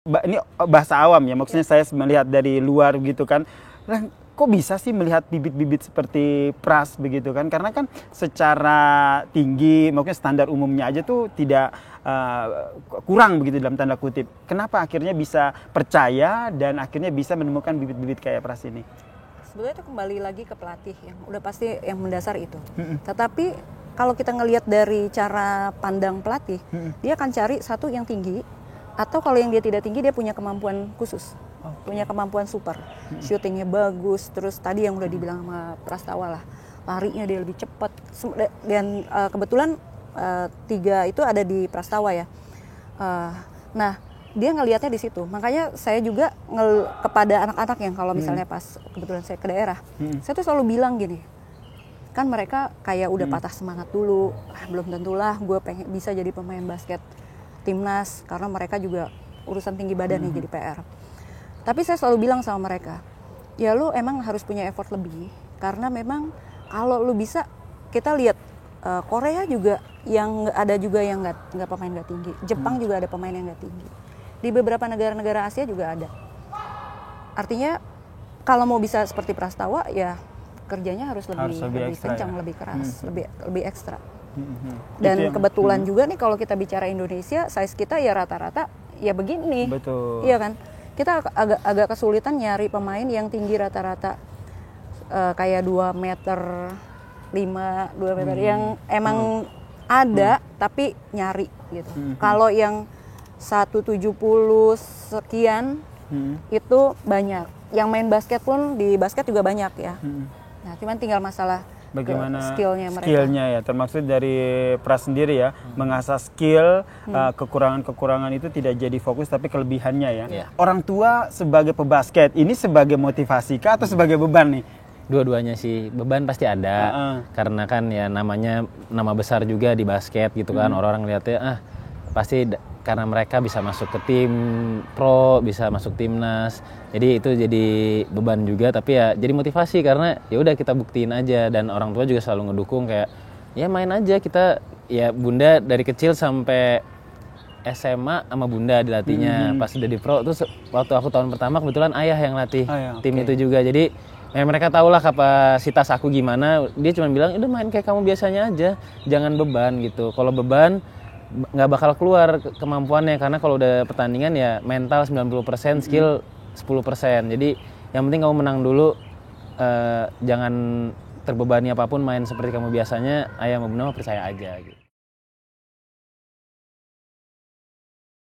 Ini bahasa awam ya, maksudnya saya melihat dari luar gitu kan. Nah, kok bisa sih melihat bibit-bibit seperti Pras begitu kan? Karena kan secara tinggi, maksudnya standar umumnya aja tuh tidak kurang begitu dalam tanda kutip. Kenapa akhirnya bisa percaya dan akhirnya bisa menemukan bibit-bibit kayak Pras ini? Sebetulnya itu kembali lagi ke pelatih yang udah pasti yang mendasar itu. Tetapi kalau kita ngelihat dari cara pandang pelatih, dia akan cari satu yang tinggi, atau kalau yang dia tidak tinggi dia punya kemampuan khusus, punya kemampuan super, shootingnya bagus, terus tadi yang udah dibilang sama Prastawa lah, larinya dia lebih cepat, dan kebetulan 3 itu ada di Prastawa ya. Nah dia ngelihatnya di situ, makanya saya juga kepada anak-anak yang kalau misalnya pas kebetulan saya ke daerah, saya tuh selalu bilang gini, kan mereka kayak udah patah semangat dulu, belum tentulah gue pengen bisa jadi pemain basket timnas karena mereka juga urusan tinggi badan nih jadi PR. Tapi saya selalu bilang sama mereka, ya lu emang harus punya effort lebih karena memang kalau lu bisa, kita lihat Korea juga yang ada juga yang nggak pemain nggak tinggi, Jepang juga ada pemain yang nggak tinggi, di beberapa negara-negara Asia juga ada. Artinya kalau mau bisa seperti Prastawa ya kerjanya harus lebih kencang, ya? Lebih keras, lebih ekstra. Dan kebetulan juga nih kalau kita bicara Indonesia, size kita ya rata-rata ya begini. Betul. Iya kan? Kita agak kesulitan nyari pemain yang tinggi rata-rata kayak 2 meter 5, 2 meter yang emang ada tapi nyari gitu. Kalau yang 170 sekian itu banyak. Yang main basket pun di basket juga banyak ya. Nah, cuman tinggal masalah bagaimana skillnya mereka. Skillnya ya, termaksud dari Pras sendiri ya, mengasah skill, kekurangan-kekurangan itu tidak jadi fokus tapi kelebihannya ya. Orang tua sebagai pebasket ini sebagai motivasi kah atau sebagai beban nih? Dua-duanya sih, beban pasti ada, karena kan ya namanya nama besar juga di basket gitu kan, orang-orang lihatnya pasti karena mereka bisa masuk ke tim pro, bisa masuk timnas, jadi itu jadi beban juga, tapi ya jadi motivasi karena ya udah kita buktiin aja, dan orang tua juga selalu ngedukung kayak ya main aja kita, ya bunda dari kecil sampai SMA sama bunda dilatihnya, pas udah di pro terus waktu aku tahun pertama kebetulan ayah yang latih tim itu juga, jadi mereka tahu lah kapasitas aku gimana, dia cuma bilang udah main kayak kamu biasanya aja, jangan beban gitu, kalau beban nggak bakal keluar kemampuannya, karena kalau udah pertandingan ya mental 90%, skill 10%. Jadi yang penting kamu menang dulu, jangan terbebani apapun, main seperti kamu biasanya, ayah sama bunda percaya aja gitu.